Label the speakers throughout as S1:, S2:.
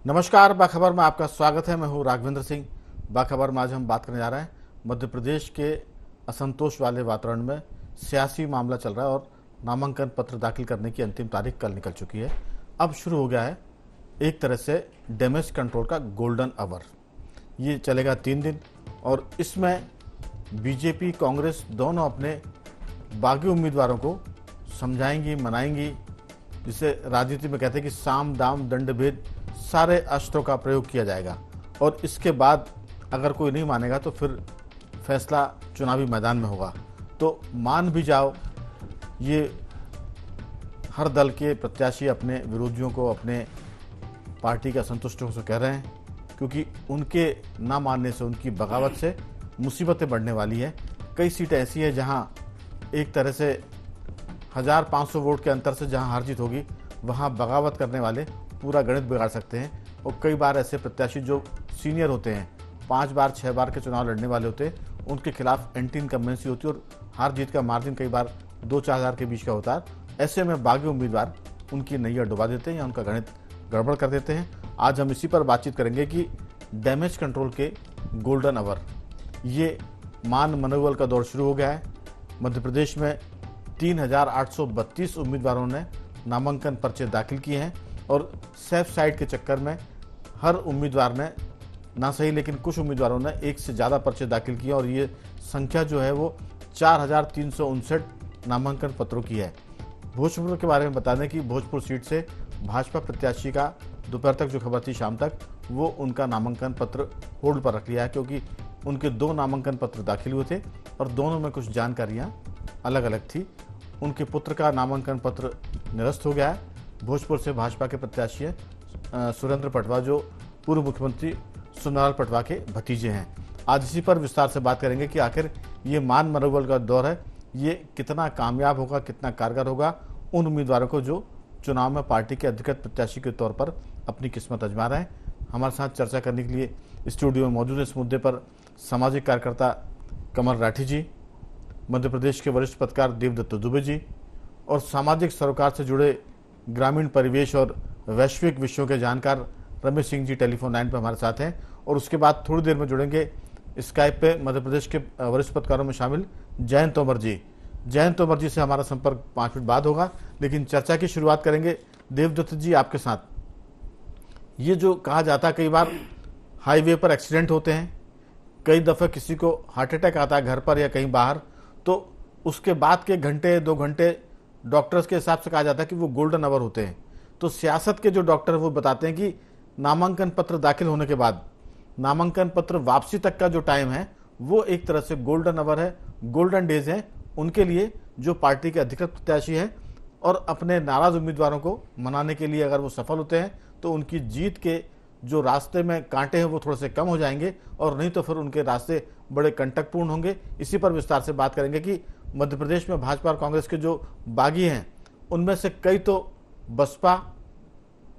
S1: नमस्कार, बाखबर में आपका स्वागत है। मैं हूं राघवेंद्र सिंह। बाखबर में आज हम बात करने जा रहे हैं मध्य प्रदेश के असंतोष वाले वातावरण में सियासी मामला चल रहा है और नामांकन पत्र दाखिल करने की अंतिम तारीख कल निकल चुकी है। अब शुरू हो गया है एक तरह से डैमेज कंट्रोल का गोल्डन आवर। ये चलेगा 3 दिन और इसमें बीजेपी कांग्रेस दोनों अपने बागी उम्मीदवारों को समझाएंगी, मनाएंगी। जिसे राजनीति में कहते हैं कि साम दाम दंड भेद सारे अस्त्रों का प्रयोग किया जाएगा और इसके बाद अगर कोई नहीं मानेगा तो फिर फैसला चुनावी मैदान में होगा। तो मान भी जाओ, ये हर दल के प्रत्याशी अपने विरोधियों को, अपने पार्टी के असंतुष्टों से कह रहे हैं, क्योंकि उनके ना मानने से, उनकी बगावत से मुसीबतें बढ़ने वाली है। कई सीटें ऐसी है जहां एक तरह से 1500 वोट के अंतर से जहां हार जीत होगी, वहां बगावत करने वाले पूरा गणित बिगाड़ सकते हैं। और कई बार ऐसे प्रत्याशी जो सीनियर होते हैं, 5 बार 6 बार के चुनाव लड़ने वाले होते हैं, उनके खिलाफ एंटी इनकम्बेंसी होती है और हार जीत का मार्जिन कई बार 2-4 हज़ार के बीच का होता है। ऐसे में बागी उम्मीदवार उनकी नैया डुबा देते हैं या उनका गणित गड़बड़ कर देते हैं। आज हम इसी पर बातचीत करेंगे कि डैमेज कंट्रोल के गोल्डन आवर, ये मान मनोबल का दौर शुरू हो गया है। मध्य प्रदेश में 3832 उम्मीदवारों ने नामांकन पर्चे दाखिल किए हैं और सेफ साइड के चक्कर में हर उम्मीदवार ने, ना सही लेकिन कुछ उम्मीदवारों ने एक से ज़्यादा पर्चे दाखिल किए और ये संख्या जो है वो 4359 नामांकन पत्रों की है। भोजपुर के बारे में बता दें कि भोजपुर सीट से भाजपा प्रत्याशी का दोपहर तक जो खबर थी, शाम तक, वो उनका नामांकन पत्र होल्ड पर रख लिया है, क्योंकि उनके 2 नामांकन पत्र दाखिल हुए थे और दोनों में कुछ जानकारियाँ अलग अलग थी। उनके पुत्र का नामांकन पत्र निरस्त हो गया है। भोजपुर से भाजपा के प्रत्याशी हैं सुरेंद्र पटवा, जो पूर्व मुख्यमंत्री सुंदरलाल पटवा के भतीजे हैं। आज इसी पर विस्तार से बात करेंगे कि आखिर ये मान मनोबल का दौर है, ये कितना कामयाब होगा, कितना कारगर होगा उन उम्मीदवारों को जो चुनाव में पार्टी के अधिकृत प्रत्याशी के तौर पर अपनी किस्मत आजमा रहे हैं। हमारे साथ चर्चा करने के लिए स्टूडियो में मौजूद है इस मुद्दे पर सामाजिक कार्यकर्ता कमल राठी जी, मध्य प्रदेश के वरिष्ठ पत्रकार देवदत्त दुबे जी और सामाजिक सरोकार से जुड़े ग्रामीण परिवेश और वैश्विक विषयों के जानकार रमेश सिंह जी टेलीफोन लाइन पर हमारे साथ हैं। और उसके बाद थोड़ी देर में जुड़ेंगे स्काइप पे मध्य प्रदेश के वरिष्ठ पत्रकारों में शामिल जयंत तोमर जी। जयंत तोमर जी से हमारा संपर्क 5 मिनट बाद होगा, लेकिन चर्चा की शुरुआत करेंगे देवदत्त जी आपके साथ। ये जो कहा जाता है, कई बार हाईवे पर एक्सीडेंट होते हैं, कई दफ़े किसी को हार्ट अटैक आता है घर पर या कहीं बाहर, तो उसके बाद के घंटे 2 घंटे डॉक्टर्स के हिसाब से कहा जाता है कि वो गोल्डन आवर होते हैं। तो सियासत के जो डॉक्टर वो बताते हैं कि नामांकन पत्र दाखिल होने के बाद नामांकन पत्र वापसी तक का जो टाइम है वो एक तरह से गोल्डन आवर है, गोल्डन डेज है उनके लिए, जो पार्टी के अधिकृत प्रत्याशी हैं। और अपने नाराज उम्मीदवारों को मनाने के लिए अगर वो सफल होते हैं तो उनकी जीत के जो रास्ते में कांटे हैं वो थोड़े से कम हो जाएंगे, और नहीं तो फिर उनके रास्ते बड़े कंटकपूर्ण होंगे। इसी पर विस्तार से बात करेंगे कि मध्य प्रदेश में भाजपा और कांग्रेस के जो बागी हैं उनमें से कई तो बसपा,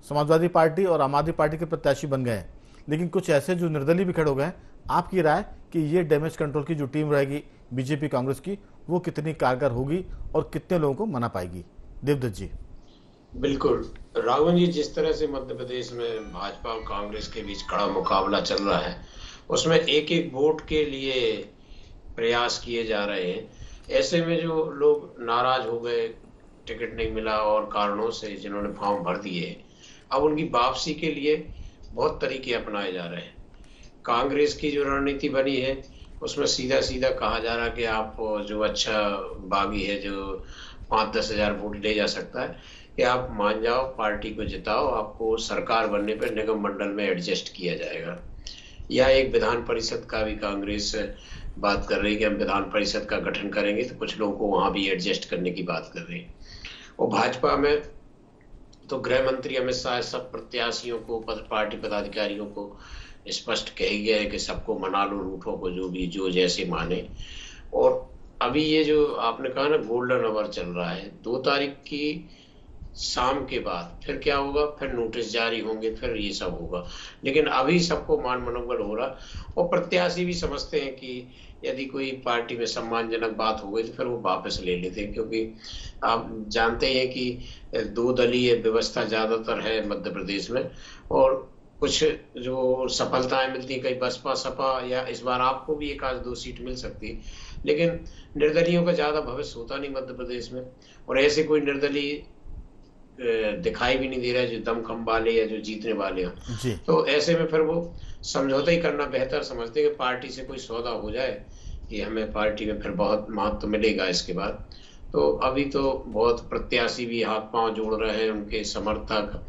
S1: समाजवादी पार्टी और आम आदमी पार्टी के प्रत्याशी बन गए हैं, लेकिन कुछ ऐसे जो निर्दलीय भी खड़े हो गए हैं। आपकी राय कि ये डैमेज कंट्रोल की जो टीम रहेगी बीजेपी कांग्रेस की, वो कितनी कारगर होगी और कितने लोगों को मना पाएगी? देवदत्त जी।
S2: बिल्कुल राघवन जी, जिस तरह से मध्य प्रदेश में भाजपा और कांग्रेस के बीच कड़ा मुकाबला चल रहा है, उसमें एक एक वोट के लिए प्रयास किए जा रहे हैं। ऐसे में जो लोग नाराज हो गए, टिकट नहीं मिला और कारणों से जिन्होंने फॉर्म भर दिए, अब उनकी वापसी के लिए बहुत तरीके अपनाए जा रहे हैं। कांग्रेस की जो रणनीति बनी है उसमें सीधा सीधा कहा जा रहा है कि आप जो अच्छा बागी है, जो 5-10 हजार वोट ले जा सकता है, कि आप मान जाओ, पार्टी को जिताओ, आपको सरकार बनने पर निगम मंडल में एडजस्ट किया जाएगा। या एक विधान परिषद का भी कांग्रेस बात कर रही है कि हम विधान परिषद का गठन करेंगे, तो कुछ लोगों को वहां भी एडजस्ट करने की बात कर रही है। और भाजपा में तो गृह मंत्री अमित शाह सब प्रत्याशियों को, पार्टी पदाधिकारियों को स्पष्ट कह ही गया है कि सबको मना लो, रूठों को जो भी जो जैसे माने। और अभी ये जो आपने कहा ना गोल्डन आवर चल रहा है, 2 तारीख की शाम के बाद फिर क्या होगा, फिर नोटिस जारी होंगे, फिर ये सब होगा। लेकिन अभी सबको मान मनोबल हो रहा, और प्रत्याशी भी समझते हैं कि यदि कोई पार्टी में सम्मानजनक बात हो गई तो फिर वो वापस ले लेते हैं, क्योंकि आप जानते हैं कि 2 दलीय व्यवस्था ज्यादातर है मध्य प्रदेश में, और कुछ जो सफलताएं मिलती हैं, कई बसपा सपा, या इस बार आपको भी एक आध दो सीट मिल सकती है, लेकिन निर्दलियों का ज्यादा भविष्य होता नहीं मध्य प्रदेश में। और ऐसे कोई निर्दलीय दिखाई भी नहीं दे रहा है जो दमखम वाले या जो जीतने वाले हो।
S1: जी।
S2: तो ऐसे में फिर वो समझौता ही करना बेहतर समझते हैं कि पार्टी से कोई सौदा हो जाए कि हमें पार्टी में फिर बहुत महत्व मिलेगा इसके बाद। तो अभी तो बहुत प्रत्याशी भी हाथ पांव जोड़ रहे हैं, उनके समर्थक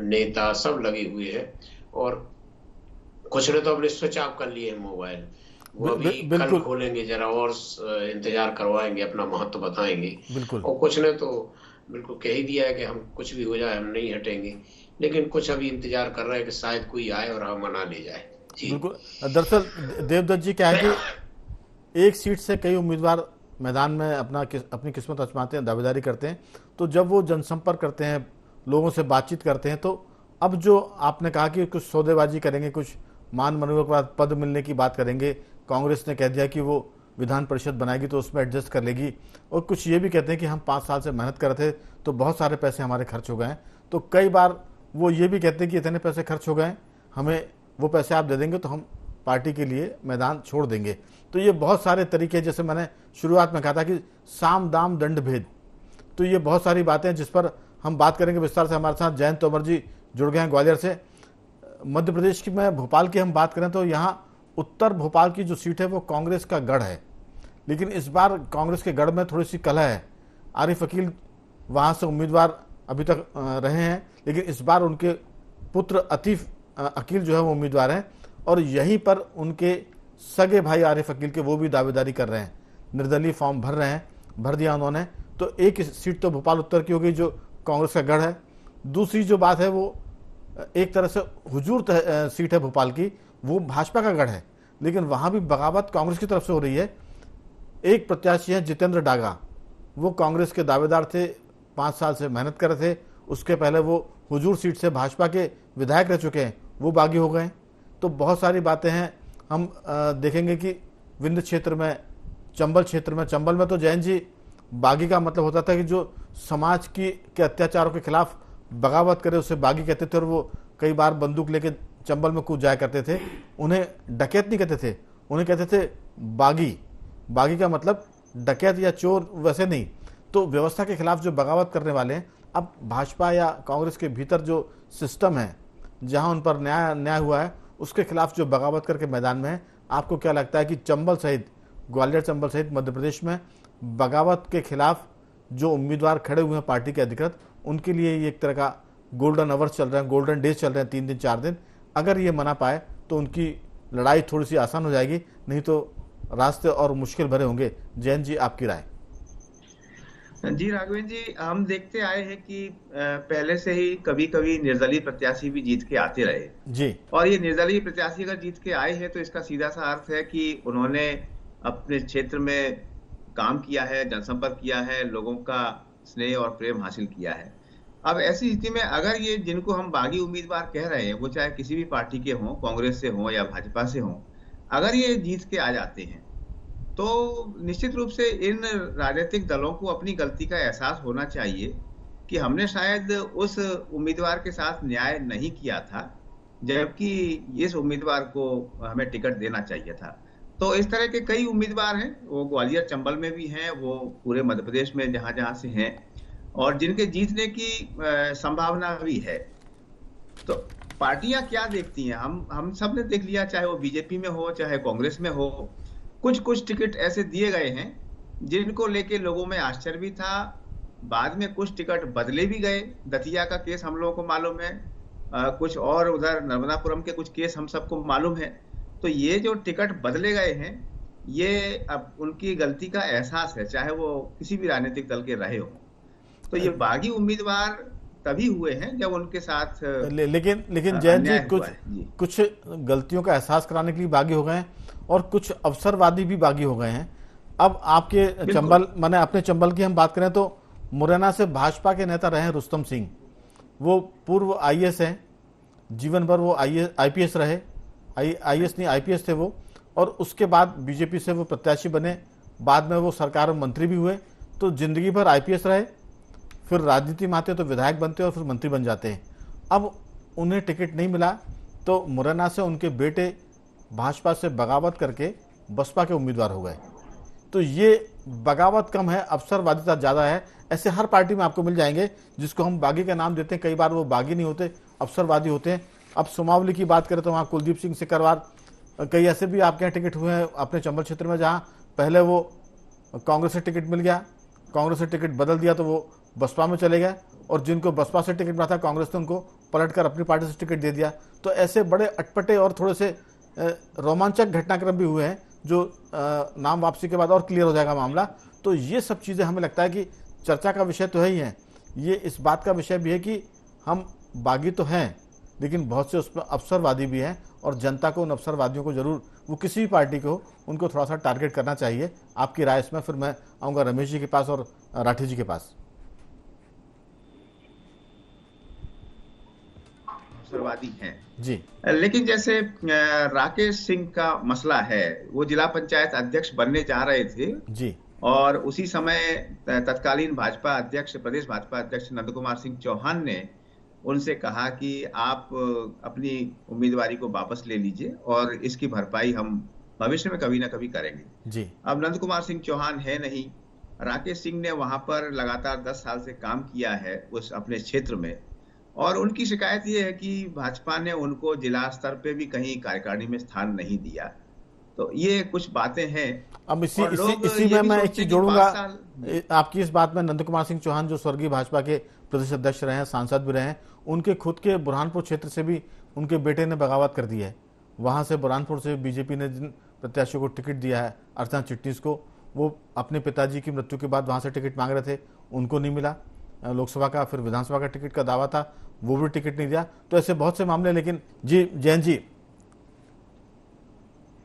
S2: नेता सब लगे हुए हैं, और कुछ ने तो अपने स्विच ऑफ कर लिए हैं मोबाइल। वो अभी कल
S1: बिल्कुल
S2: खोलेंगे, जरा और इंतजार करवाएंगे, अपना महत्व बताएंगे।
S1: बिल्कुल
S2: और कुछ ने तो बिल्कुल कह ही दिया है कि हम कुछ भी हो जाए हम नहीं हटेंगे, लेकिन कुछ अभी इंतजार कर रहे हैं कि शायद कोई आए और हम मना ले जाए। जी।
S1: बिल्कुल। दरअसल देवदत्त जी क्या है कि एक सीट से कई उम्मीदवार मैदान में अपनी किस्मत आजमाते हैं, दावेदारी करते हैं। तो जब वो जनसंपर्क करते हैं, लोगों से बातचीत करते हैं, तो अब जो आपने कहा कि कुछ सौदेबाजी करेंगे, कुछ मान मनोबल के बाद पद मिलने की बात करेंगे। कांग्रेस ने कह दिया कि वो विधान परिषद बनाएगी तो उसमें एडजस्ट कर लेगी, और कुछ ये भी कहते हैं कि हम 5 साल से मेहनत कर रहे थे तो बहुत सारे पैसे हमारे खर्च हो गए हैं। तो कई बार वो ये भी कहते हैं कि इतने पैसे खर्च हो गए हैं, हमें वो पैसे आप दे देंगे तो हम पार्टी के लिए मैदान छोड़ देंगे। तो ये बहुत सारे तरीके, जैसे मैंने शुरुआत में कहा था कि साम दाम दंड भेद, तो ये बहुत सारी बातें हैं जिस पर हम बात करेंगे विस्तार से। हमारे साथ जयंत तोमर जी जुड़ गए हैं ग्वालियर से। मध्य प्रदेश की में भोपाल की हम बात करें तो यहाँ उत्तर भोपाल की जो सीट है वो कांग्रेस का गढ़ है, लेकिन इस बार कांग्रेस के गढ़ में थोड़ी सी कलह है। आरिफ अकील वहाँ से उम्मीदवार अभी तक रहे हैं, लेकिन इस बार उनके पुत्र अतीफ अकील जो है वो उम्मीदवार हैं, और यहीं पर उनके सगे भाई आरिफ अकील के वो भी दावेदारी कर रहे हैं, निर्दलीय फॉर्म भर दिया उन्होंने। तो एक सीट तो भोपाल उत्तर की हो गई जो कांग्रेस का गढ़ है। दूसरी जो बात है वो एक तरह से हुजूर सीट है भोपाल की, वो भाजपा का गढ़ है, लेकिन वहाँ भी बगावत कांग्रेस की तरफ से हो रही है। एक प्रत्याशी है जितेंद्र डागा, वो कांग्रेस के दावेदार थे, 5 साल से मेहनत कर रहे थे। उसके पहले वो हुजूर सीट से भाजपा के विधायक रह चुके हैं, वो बागी हो गए। तो बहुत सारी बातें हैं। हम देखेंगे कि विंध्य क्षेत्र में, चंबल में तो जैन जी बागी का मतलब होता था कि जो समाज के अत्याचारों के खिलाफ बगावत करे उसे बागी कहते थे, और वो कई बार बंदूक लेके चंबल में कूद जाया करते थे। उन्हें डकैत नहीं कहते थे, उन्हें कहते थे बागी। बागी का मतलब डकैत या चोर वैसे नहीं। तो व्यवस्था के खिलाफ जो बगावत करने वाले हैं, अब भाजपा या कांग्रेस के भीतर जो सिस्टम है जहां उन पर न्याय हुआ है, उसके खिलाफ जो बगावत करके मैदान में है, आपको क्या लगता है कि चंबल सहित, ग्वालियर चंबल सहित मध्य प्रदेश में बगावत के खिलाफ जो उम्मीदवार खड़े हुए हैं पार्टी के अधिकृत, उनके लिए ये एक तरह का गोल्डन आवर्स चल रहे हैं, गोल्डन डेज चल रहे हैं, 3 दिन 4 दिन। अगर ये मना पाए तो उनकी लड़ाई थोड़ी सी आसान हो जाएगी, नहीं तो रास्ते और मुश्किल भरे होंगे। जैन जी, आपकी राय?
S3: जी राघवेंद्र जी, हम देखते आए हैं कि पहले से ही कभी कभी निर्दलीय प्रत्याशी भी जीत के आते रहे
S1: जी।
S3: और ये निर्दलीय प्रत्याशी अगर जीत के आए हैं तो इसका सीधा सा अर्थ है कि उन्होंने अपने क्षेत्र में काम किया है, जनसंपर्क किया है, लोगों का स्नेह और प्रेम हासिल किया है। अब ऐसी स्थिति में अगर ये जिनको हम बागी उम्मीदवार कह रहे हैं, वो चाहे किसी भी पार्टी के हों, कांग्रेस से हों या भाजपा से हों, अगर ये जीत के आ जाते हैं तो निश्चित रूप से इन राजनीतिक दलों को अपनी गलती का एहसास होना चाहिए कि हमने शायद उस उम्मीदवार के साथ न्याय नहीं किया था, जबकि इस उम्मीदवार को हमें टिकट देना चाहिए था। तो इस तरह के कई उम्मीदवार हैं, वो ग्वालियर चंबल में भी हैं, वो पूरे मध्य प्रदेश में जहां जहां से हैं, और जिनके जीतने की संभावना भी है। तो पार्टियां क्या देखती हैं, हम सब ने देख लिया, चाहे वो बीजेपी में हो चाहे कांग्रेस में हो, कुछ टिकट ऐसे दिए गए हैं जिनको लेके लोगों में आश्चर्य भी था। बाद में कुछ टिकट बदले भी गए। दतिया का केस हम लोगों को मालूम है, कुछ और उधर नर्मदापुरम के कुछ केस हम सबको मालूम है। तो ये जो टिकट बदले गए हैं, ये अब उनकी गलती का एहसास है, चाहे वो किसी भी राजनीतिक दल के रहे हो। तो ये बागी उम्मीदवार तभी हुए हैं जब उनके साथ
S1: लेकिन जैन जी, कुछ गलतियों का एहसास कराने के लिए बागी हो गए हैं और कुछ अवसरवादी भी बागी हो गए हैं। अब आपके चंबल, मैंने अपने चंबल की हम बात करें तो मुरैना से भाजपा के नेता रहे हैं रुस्तम सिंह, वो पूर्व आईएएस हैं, जीवन भर वो आईपीएस रहे, आईएएस नहीं आईपीएस थे वो, और उसके बाद बीजेपी से वो प्रत्याशी बने, बाद में वो सरकार में मंत्री भी हुए। तो जिंदगी भर आईपीएस रहे, फिर राजनीति में आते तो विधायक बनते और फिर मंत्री बन जाते हैं। अब उन्हें टिकट नहीं मिला तो मुरैना से उनके बेटे भाजपा से बगावत करके बसपा के उम्मीदवार हो गए। तो ये बगावत कम है, अवसरवादिता ज़्यादा है। ऐसे हर पार्टी में आपको मिल जाएंगे जिसको हम बागी का नाम देते हैं, कई बार वो बागी नहीं होते, अवसरवादी होते हैं। अब सुमावली की बात करें तो वहाँ कुलदीप सिंह सिकरवार, कई ऐसे भी आपके यहाँ टिकट हुए हैं अपने चंबल क्षेत्र में जहाँ पहले वो कांग्रेस से टिकट मिल गया, कांग्रेस से टिकट बदल दिया तो वो बसपा में चले गए, और जिनको बसपा से टिकट मिला था कांग्रेस ने उनको पलटकर अपनी पार्टी से टिकट दे दिया। तो ऐसे बड़े अटपटे और थोड़े से रोमांचक घटनाक्रम भी हुए हैं जो नाम वापसी के बाद और क्लियर हो जाएगा मामला। तो ये सब चीज़ें हमें लगता है कि चर्चा का विषय तो है ही है, ये इस बात का विषय भी है कि हम बागी तो हैं लेकिन बहुत से उसमें अवसरवादी भी हैं, और जनता को उन अवसरवादियों को जरूर, वो किसी भी पार्टी को, उनको थोड़ा सा टारगेट करना चाहिए। आपकी राय इसमें, फिर मैं आऊँगा रमेश जी के पास और राठी जी के पास।
S3: अवसरवादी हैं
S1: जी
S3: लेकिन जैसे राकेश सिंह का मसला है, वो जिला पंचायत अध्यक्ष बनने जा रहे थे
S1: जी
S3: और उसी समय तत्कालीन भाजपा अध्यक्ष, प्रदेश भाजपा अध्यक्ष नंद कुमार सिंह चौहान ने उनसे कहा कि आप अपनी उम्मीदवारी को वापस ले लीजिए और इसकी भरपाई हम भविष्य में कभी ना कभी करेंगे।
S1: जी।
S3: अब नंद कुमार सिंह चौहान है नहीं, राकेश सिंह ने वहां पर लगातार 10 साल से काम किया है उस अपने क्षेत्र में, और उनकी शिकायत ये है कि भाजपा ने उनको जिला स्तर पे भी कहीं कार्यकारिणी में स्थान नहीं दिया। तो ये कुछ बातें हैं।
S1: अब इसी में मैं एक चीज जोड़ूंगा आपकी इस बात में। नंद कुमार सिंह चौहान जो स्वर्गीय भाजपा के प्रदेश अध्यक्ष रहे हैं, सांसद भी रहे हैं, उनके खुद के बुरहानपुर क्षेत्र से भी उनके बेटे ने बगावत कर दी है। वहां से बुरहानपुर से बीजेपी ने जिन प्रत्याशियों को टिकट दिया है, अर्चना चिटनीस को, वो अपने पिताजी की मृत्यु के बाद वहां से टिकट मांग रहे थे, उनको नहीं मिला। लोकसभा का फिर विधानसभा का टिकट का दावा था, वो भी टिकट नहीं दिया। तो ऐसे बहुत से मामले। लेकिन जी जैन जी।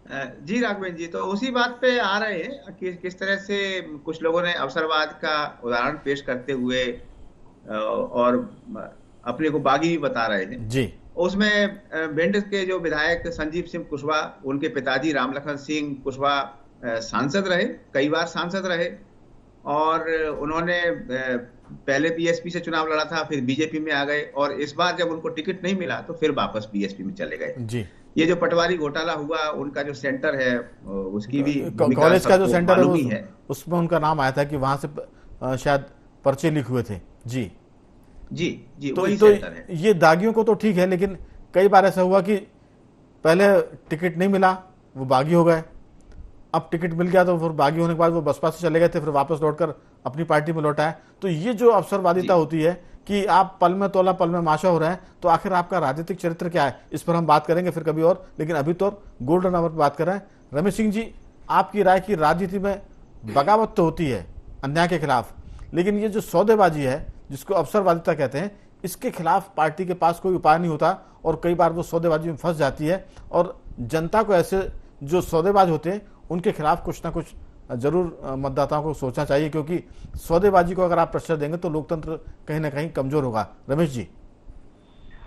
S3: जी राघवेंद्र जी, तो उसी बात पे आ रहे हैं कि किस तरह से कुछ लोगों ने अवसरवाद का उदाहरण पेश करते हुए और अपने को बागी भी बता रहे हैं
S1: जी।
S3: उसमें भिंड के जो विधायक संजीव सिंह कुशवाहा, उनके पिताजी रामलखन सिंह कुशवाहा सांसद रहे, कई बार सांसद रहे, और उन्होंने पहले बीएसपी से चुनाव लड़ा था, फिर बीजेपी में आ गए, और इस बार जब उनको टिकट नहीं मिला तो फिर वापस बीएसपी में चले गए।
S1: जी।
S3: ये जो पटवारी घोटाला हुआ, उनका जो सेंटर है उसकी भी
S1: कॉलेज का जो सेंटर
S3: है
S1: उसमें उनका नाम आया था कि वहां से शायद पर्चे लीक हुए थे। जी
S3: जी जी,
S1: तो
S3: वही सेंटर है।
S1: ये दागियों को तो ठीक है, लेकिन कई बार ऐसा हुआ कि पहले टिकट नहीं मिला, वो बागी हो गए, अब टिकट मिल गया तो फिर बागी होने के बाद वो बसपा से चले गए थे, फिर वापस लौटकर अपनी पार्टी में लौटा है। तो ये जो अवसरवादिता होती है कि आप पल में तोला पल में माशा हो रहे हैं, तो आखिर आपका राजनीतिक चरित्र क्या है, इस पर हम बात करेंगे फिर कभी और। लेकिन अभी तो गोल्डन आवर पर बात कर रहे हैं। रमेश सिंह जी, आपकी राय की राजनीति में बगावत तो होती है अन्याय के खिलाफ, लेकिन ये जो सौदेबाजी है जिसको अवसरवादिता कहते हैं, इसके खिलाफ पार्टी के पास कोई उपाय नहीं होता, और कई बार वो सौदेबाजी में फंस जाती है। और जनता को ऐसे जो सौदेबाज होते हैं उनके खिलाफ कुछ ना कुछ जरूर मतदाताओं को सोचना चाहिए, क्योंकि सौदेबाजी को अगर आप प्रेशर देंगे तो लोकतंत्र कहीं ना कहीं कमजोर होगा। रमेश जी।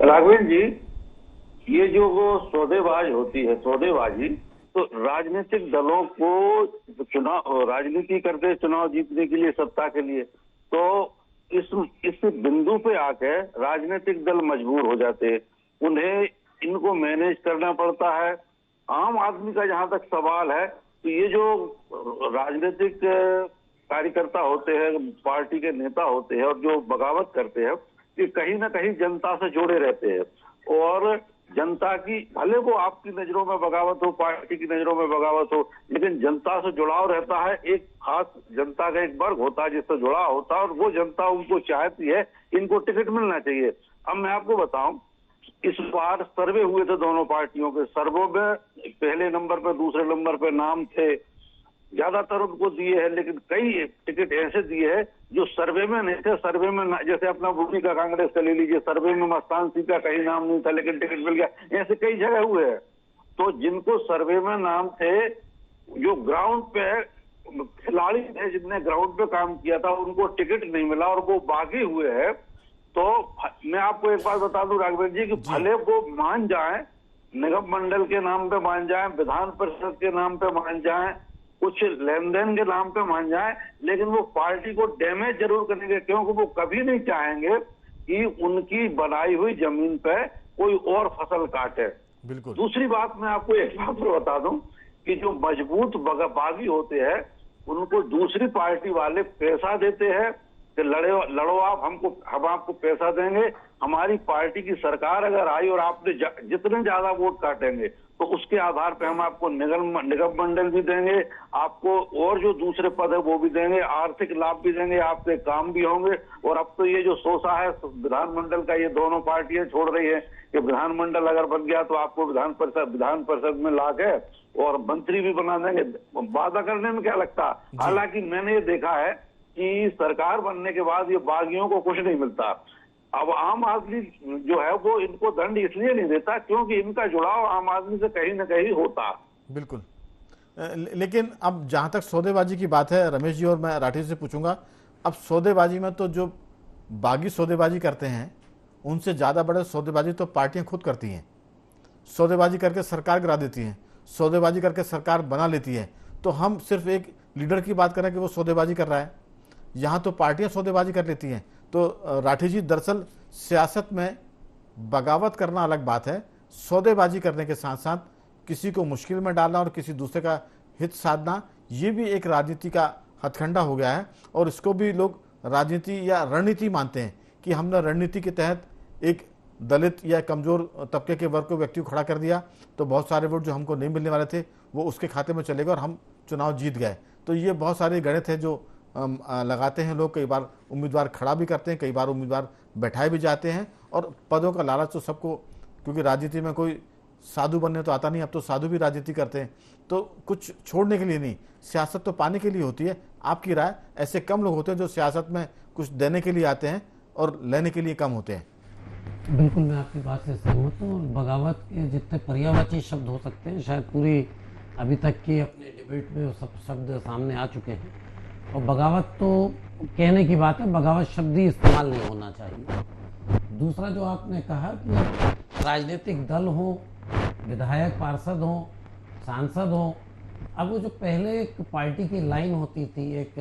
S4: राघवेंद्र जी, ये जो वो सौदेबाज होती है, सौदेबाजी, तो राजनीतिक दलों को चुनाव, राजनीति करते चुनाव जीतने के लिए, सत्ता के लिए, तो इस बिंदु पे आके राजनीतिक दल मजबूर हो जाते हैं, उन्हें इनको मैनेज करना पड़ता है। आम आदमी का जहां तक सवाल है, तो ये जो राजनीतिक कार्यकर्ता होते हैं, पार्टी के नेता होते हैं, और जो बगावत करते हैं, ये कहीं ना कहीं जनता से जुड़े रहते हैं, और जनता की, भले वो आपकी नजरों में बगावत हो, पार्टी की नजरों में बगावत हो, लेकिन जनता से जुड़ाव रहता है। एक खास जनता का एक वर्ग होता है जिससे जुड़ाव होता है, और वो जनता उनको चाहती है, इनको टिकट मिलना चाहिए। अब मैं आपको बताऊं, इस बार सर्वे हुए थे दोनों पार्टियों के, सर्वे में पहले नंबर पे, दूसरे नंबर पे नाम थे, ज्यादातर उनको दिए हैं, लेकिन कई टिकट ऐसे दिए हैं जो सर्वे में नहीं थे। सर्वे में जैसे अपना बुद्धि का कांग्रेस का ले लीजिए, सर्वे में मस्तान सिंह का कहीं नाम नहीं था लेकिन टिकट मिल गया, ऐसे कई जगह हुए हैं। तो जिनको सर्वे में नाम थे, जो ग्राउंड पे खिलाड़ी थे, जिनने ग्राउंड पे काम किया था, उनको टिकट नहीं मिला और वो बागी हुए हैं। तो मैं आपको एक बात बता दूं राघवेंद्र जी, कि भले वो मान जाए, निगम मंडल के नाम पे मान जाए, विधान परिषद के नाम पे मान जाए, कुछ लेन देन के नाम पे मान जाए, लेकिन वो पार्टी को डैमेज जरूर करेंगे, क्योंकि वो कभी नहीं चाहेंगे कि उनकी बनाई हुई जमीन पे कोई और फसल काटे।
S1: बिल्कुल।
S4: दूसरी बात मैं आपको एक बात और बता दूं कि जो मजबूत बागी होते हैं उनको दूसरी पार्टी वाले पैसा देते हैं कि लड़ो आप, हम आपको पैसा देंगे, हमारी पार्टी की सरकार अगर आई और आपने जितने ज्यादा वोट काटेंगे तो उसके आधार पर हम आपको निगम मंडल भी देंगे, आपको और जो दूसरे पद है वो भी देंगे, आर्थिक लाभ भी देंगे, आपके काम भी होंगे। और अब तो ये जो सोचा है विधानमंडल का, ये दोनों पार्टियां छोड़ रही है कि विधानमंडल अगर बन गया तो आपको विधान परिषद में लाके और मंत्री भी बना देंगे। वादा करने में क्या लगता। हालांकि मैंने ये देखा है कि सरकार बनने के बाद ये बागियों को कुछ नहीं मिलता। अब आम आदमी जो है वो इनको दंड इसलिए नहीं देता क्योंकि इनका जुड़ाव आम आदमी से कहीं ना कहीं होता।
S1: बिल्कुल। लेकिन अब जहां तक सौदेबाजी की बात है, रमेश जी और मैं राठी से पूछूंगा, अब सौदेबाजी में तो जो बागी सौदेबाजी करते हैं उनसे ज़्यादा बड़े सौदेबाजी तो पार्टियां खुद करती हैं। सौदेबाजी करके सरकार गिरा देती हैं, सौदेबाजी करके सरकार बना लेती है। तो हम सिर्फ एक लीडर की बात करें कि वो सौदेबाजी कर रहा है, यहाँ तो पार्टियां सौदेबाजी कर लेती हैं। तो राठी जी, दरअसल सियासत में बगावत करना अलग बात है, सौदेबाजी करने के साथ साथ किसी को मुश्किल में डालना और किसी दूसरे का हित साधना, ये भी एक राजनीति का हथकंडा हो गया है। और इसको भी लोग राजनीति या रणनीति मानते हैं कि हमने रणनीति के तहत एक दलित या कमजोर तबके के वर्ग को व्यक्ति को खड़ा कर दिया तो बहुत सारे वोट जो हमको नहीं मिलने वाले थे वो उसके खाते में चले गए और हम चुनाव जीत गए। तो ये बहुत सारे गणित है जो लगाते हैं लोग। कई बार उम्मीदवार खड़ा भी करते हैं, कई बार उम्मीदवार बैठाए भी जाते हैं। और पदों का लालच तो सबको, क्योंकि राजनीति में कोई साधु बनने तो आता नहीं, अब तो साधु भी राजनीति करते हैं। तो कुछ छोड़ने के लिए नहीं, सियासत तो पाने के लिए होती है। आपकी राय, ऐसे कम लोग होते हैं जो सियासत में कुछ देने के लिए आते हैं और लेने के लिए कम होते हैं।
S5: बिल्कुल, मैं आपकी बात से सहमत हूँ। और बगावत के जितने पर्यायवाची शब्द हो सकते हैं, शायद पूरी अभी तक की अपने डिबेट में वो सब शब्द सामने आ चुके हैं। और बगावत तो कहने की बात है, बगावत शब्द ही इस्तेमाल नहीं होना चाहिए। दूसरा जो आपने कहा कि राजनीतिक दल हो, विधायक पार्षद हो, सांसद हो, अब वो जो पहले एक पार्टी की लाइन होती थी, एक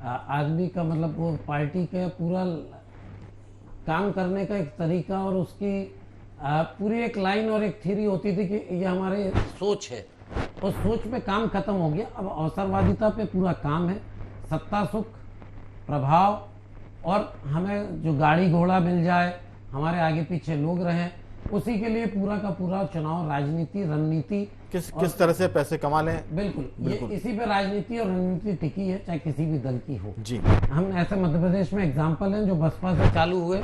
S5: आदमी का मतलब वो पार्टी के पूरा काम करने का एक तरीका और उसकी पूरी एक लाइन और एक थ्योरी होती थी कि ये हमारे सोच है। उस सोच पे काम खत्म हो गया। अब अवसरवादिता पे पूरा काम है, सत्ता सुख, प्रभाव, और हमें जो गाड़ी घोड़ा मिल जाए, हमारे आगे पीछे लोग रहें, उसी के लिए पूरा का पूरा चुनाव राजनीति रणनीति
S1: किस तरह से पैसे कमा लें।
S5: बिल्कुल, ये इसी पे राजनीति और रणनीति टिकी है, चाहे किसी भी दल की हो।
S1: जी,
S5: हम ऐसे मध्य प्रदेश में एग्जाम्पल हैं जो बसपा से चालू हुए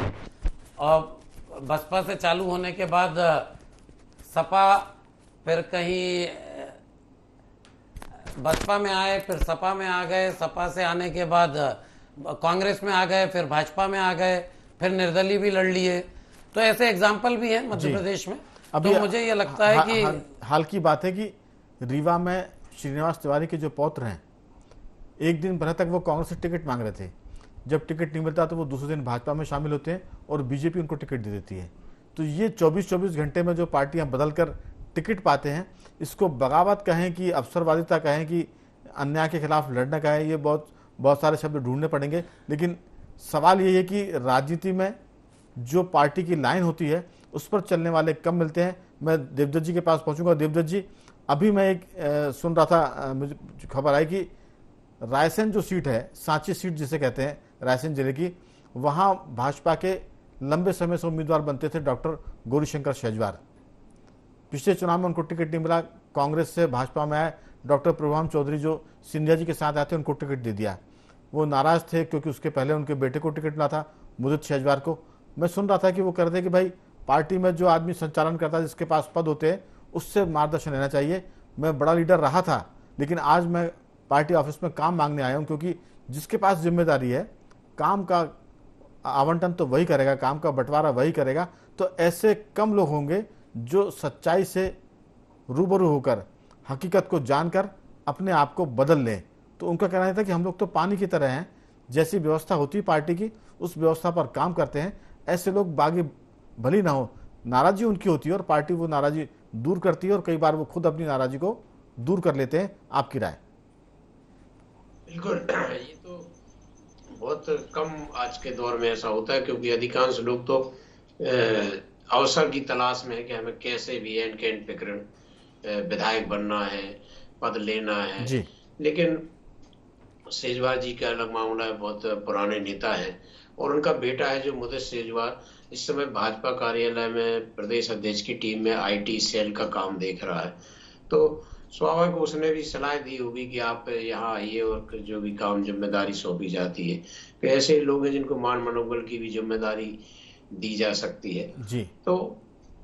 S5: और बसपा से चालू होने के बाद सपा, फिर कहीं बसपा में आए, फिर सपा में आ गए, सपा से आने के बाद कांग्रेस में आ गए, फिर भाजपा में आ गए, फिर निर्दलीय भी लड़ लिए। तो ऐसे एग्जाम्पल भी हैं मध्य प्रदेश में। तो मुझे ये लगता है कि
S1: हाल की बात है कि रीवा में श्रीनिवास तिवारी के जो पौत्र हैं, एक दिन पहले तक वो कांग्रेस से टिकट मांग रहे थे। जब टिकट नहीं मिलता तो वो दूसरे दिन भाजपा में शामिल होते हैं और बीजेपी उनको टिकट दे देती है। तो ये 24-24 घंटे में जो पार्टियां बदल कर टिकट पाते हैं, इसको बगावत कहें कि अवसरवादिता कहें कि अन्याय के खिलाफ लड़ना कहें, ये बहुत सारे शब्द ढूंढने पड़ेंगे। लेकिन सवाल ये है कि राजनीति में जो पार्टी की लाइन होती है उस पर चलने वाले कम मिलते हैं। मैं देवदत्त जी के पास पहुंचूंगा। देवदत्त जी, अभी मैं एक सुन रहा था, मुझे खबर आई कि रायसेन जो सीट है, सांची सीट जिसे कहते हैं रायसेन जिले की, वहां भाजपा के लंबे समय से उम्मीदवार बनते थे डॉक्टर गौरीशंकर शेजवार। पिछले चुनाव में उनको टिकट नहीं मिला, कांग्रेस से भाजपा में आए डॉक्टर प्रभुराम चौधरी जो सिंधिया जी के साथ आते उनको टिकट दे दिया। वो नाराज थे क्योंकि उसके पहले उनके बेटे को टिकट मिला था, मुदित शेजवार को। मैं सुन रहा था कि वो कहते कि भाई पार्टी में जो आदमी संचालन करता है, जिसके पास पद होते हैं, उससे मार्गदर्शन लेना चाहिए। मैं बड़ा लीडर रहा था लेकिन आज मैं पार्टी ऑफिस में काम मांगने आया हूं, क्योंकि जिसके पास जिम्मेदारी है, काम का आवंटन तो वही करेगा, काम का बंटवारा वही करेगा। तो ऐसे कम लोग होंगे जो सच्चाई से रूबरू होकर, हकीकत को जानकर अपने आप को बदल लें। तो उनका कहना था कि हम लोग तो पानी की तरह हैं, जैसी व्यवस्था होती है पार्टी की उस व्यवस्था पर काम करते हैं। ऐसे लोग बागी भली ना हो, नाराजी उनकी होती है और पार्टी वो नाराजी दूर करती है, और कई बार वो खुद अपनी नाराजी को दूर कर लेते हैं। आपकी राय?
S2: बिल्कुल, ये तो बहुत कम आज के दौर में ऐसा होता है, क्योंकि अधिकांश लोग तो अवसर की तलाश में है कि हमें कैसे भी एंड के एंड पे विधायक बनना है, पद लेना है।
S1: जी
S2: लेकिन सेजवार जी का अलग मामला है, बहुत पुराने नेता है और उनका बेटा है जो मुदित सेजवार इस समय भाजपा कार्यालय में प्रदेश अध्यक्ष की टीम में आईटी सेल का काम देख रहा है। तो स्वाभाविक उसने भी सलाह दी होगी कि आप यहाँ आइए और जो भी काम जिम्मेदारी सौंपी जाती है, तो ऐसे लोग हैं जिनको मान मनोबल की भी जिम्मेदारी दी जा सकती है।
S1: जी
S2: तो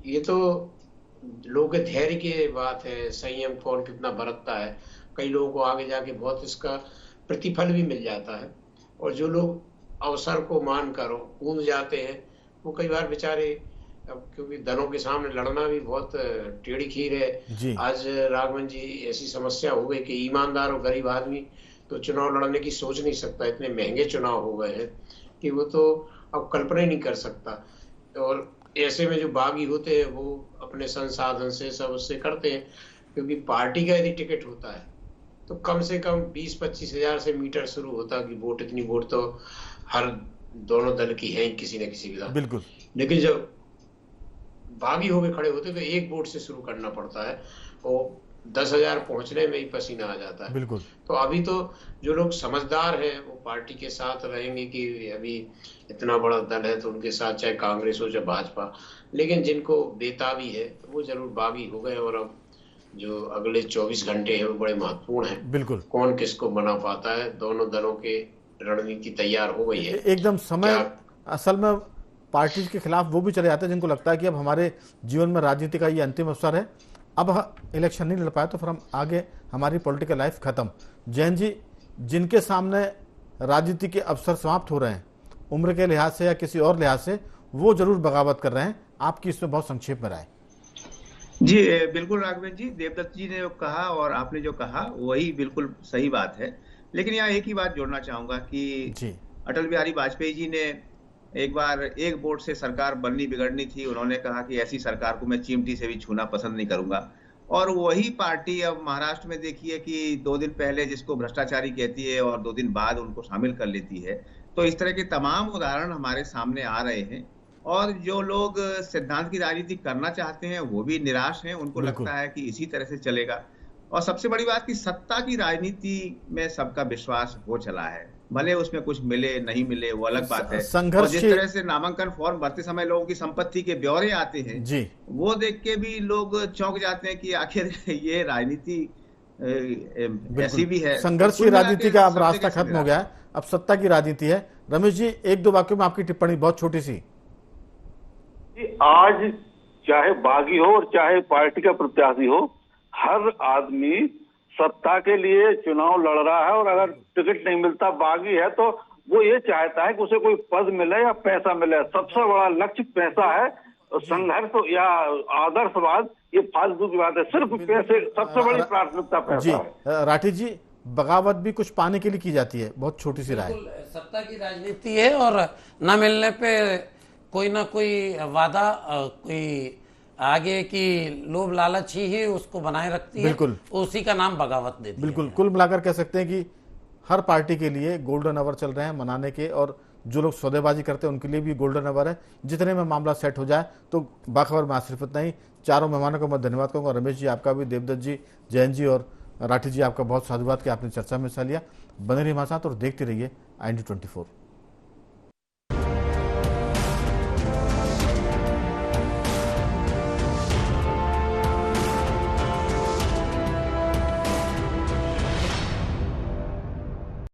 S2: ये तो लोगों के धैर्य की बात है, संयम कौन कितना बरतता है। कई लोगों को आगे जाके बहुत इसका प्रतिफल भी मिल जाता है, और जो लोग अवसर को मान कर कूद जाते हैं वो कई बार बेचारे, अब क्योंकि दलों के सामने लड़ना भी बहुत टेढ़ी खीर है।
S1: जी
S2: आज राघवन जी ऐसी समस्या हो गई कि ईमानदार और गरीब आदमी तो चुनाव लड़ने की सोच नहीं सकता, इतने महंगे चुनाव हो गए हैं कि वो तो अब कल्पना ही नहीं कर सकता। और ऐसे में जो बागी होते हैं वो अपने संसाधन से सब उससे करते हैं, क्योंकि पार्टी का यदि टिकट होता है तो कम से कम 20-25 हजार से मीटर शुरू होता कि वोट, इतनी वोट तो हर दोनों दल की है किसी न किसी के।
S1: बिल्कुल।
S2: लेकिन जब बागी होके खड़े होते तो एक वोट से शुरू करना पड़ता है और 10,000 पहुंचने में ही पसीना आ जाता है।
S1: बिल्कुल।
S2: तो अभी तो जो लोग समझदार हैं वो पार्टी के साथ रहेंगे कि अभी इतना बड़ा दल है तो उनके साथ चाहे कांग्रेस हो चाहे भाजपा, लेकिन जिनको बेताबी है तो वो जरूर बागी हो गए। और अब जो अगले 24 घंटे हैं वो बड़े महत्वपूर्ण हैं।
S1: बिल्कुल।
S2: कौन किसको मना पाता है, दोनों दलों के रणनीति तैयार हो गई है।
S1: एकदम समय असल में पार्टी के खिलाफ वो भी चले जाते हैं जिनको लगता है कि अब हमारे जीवन में राजनीति का ये अंतिम अवसर है, अब इलेक्शन नहीं लड़ पाए तो फिर हम आगे, हमारी पॉलिटिकल लाइफ खत्म। जैन जी, जिनके सामने राजनीति के अवसर समाप्त हो रहे हैं उम्र के लिहाज से या किसी और लिहाज से, वो जरूर बगावत कर रहे हैं, आपकी इसमें बहुत संक्षेप में राय।
S3: जी बिल्कुल राघवेंद्र जी, देवदत्त जी ने जो कहा और आपने जो कहा वही बिल्कुल सही बात है। लेकिन यहाँ एक ही बात जोड़ना चाहूंगा कि
S1: जी
S3: अटल बिहारी वाजपेयी जी ने एक बार एक वोट से सरकार बननी बिगड़नी थी, उन्होंने कहा कि ऐसी सरकार को मैं चिमटी से भी छूना पसंद नहीं करूंगा। और वही पार्टी अब महाराष्ट्र में देखिए कि 2 दिन पहले जिसको भ्रष्टाचारी कहती है और 2 दिन बाद उनको शामिल कर लेती है। तो इस तरह के तमाम उदाहरण हमारे सामने आ रहे हैं, और जो लोग सिद्धांत की राजनीति करना चाहते हैं वो भी निराश हैं, उनको लगता है कि इसी तरह से चलेगा। और सबसे बड़ी बात कि सत्ता की राजनीति में सबका विश्वास हो चला है, भले उसमें कुछ मिले नहीं मिले वो अलग बात है। और जिस तरह से नामांकन फॉर्म भरते समय लोगों की संपत्ति के ब्यौरे आते हैं
S1: जी,
S3: वो देख के भी लोग चौंक जाते हैं कि आखिर ये राजनीति ऐसी भी है।
S1: संघर्ष की राजनीति का अब रास्ता खत्म हो गया है, अब सत्ता की राजनीति है। रमेश जी, 1-2 वाक्यों में आपकी टिप्पणी, बहुत छोटी सी।
S4: आज चाहे बागी हो और चाहे पार्टी का प्रत्याशी हो, हर आदमी सत्ता के लिए चुनाव लड़ रहा है, और अगर टिकट नहीं मिलता, बागी है, तो वो ये चाहता है कि उसे कोई पद मिले या पैसा मिले। सबसे बड़ा लक्ष्य पैसा है। संघर्ष या आदर्शवाद ये फालतू की बात है, सिर्फ पैसे, सबसे बड़ी प्राथमिकता पैसा है।
S1: राठी जी, बगावत भी कुछ पाने के लिए की जाती है, बहुत छोटी सी राय।
S5: सत्ता की राजनीति है और न मिलने पे कोई ना कोई वादा, कोई आगे की लोभ लालच ही उसको बनाए रखती है,
S1: बिल्कुल,
S5: उसी का नाम बगावत देती है।
S1: बिल्कुल, कुल मिलाकर कह सकते हैं कि हर पार्टी के लिए गोल्डन आवर चल रहे हैं मनाने के, और जो लोग सौदेबाजी करते हैं उनके लिए भी गोल्डन आवर है। जितने में मामला सेट हो जाए तो बाखबर में सिर्फ इतना ही। चारों मेहमानों को मैं धन्यवाद कहूँगा, रमेश जी आपका भी, देवदत्त जी, जैन जी और राठी जी आपका बहुत साधुवाद कि आपने चर्चा में हिस्सा लिया। बने रहिए हमारे साथ और देखते रहिए IND24।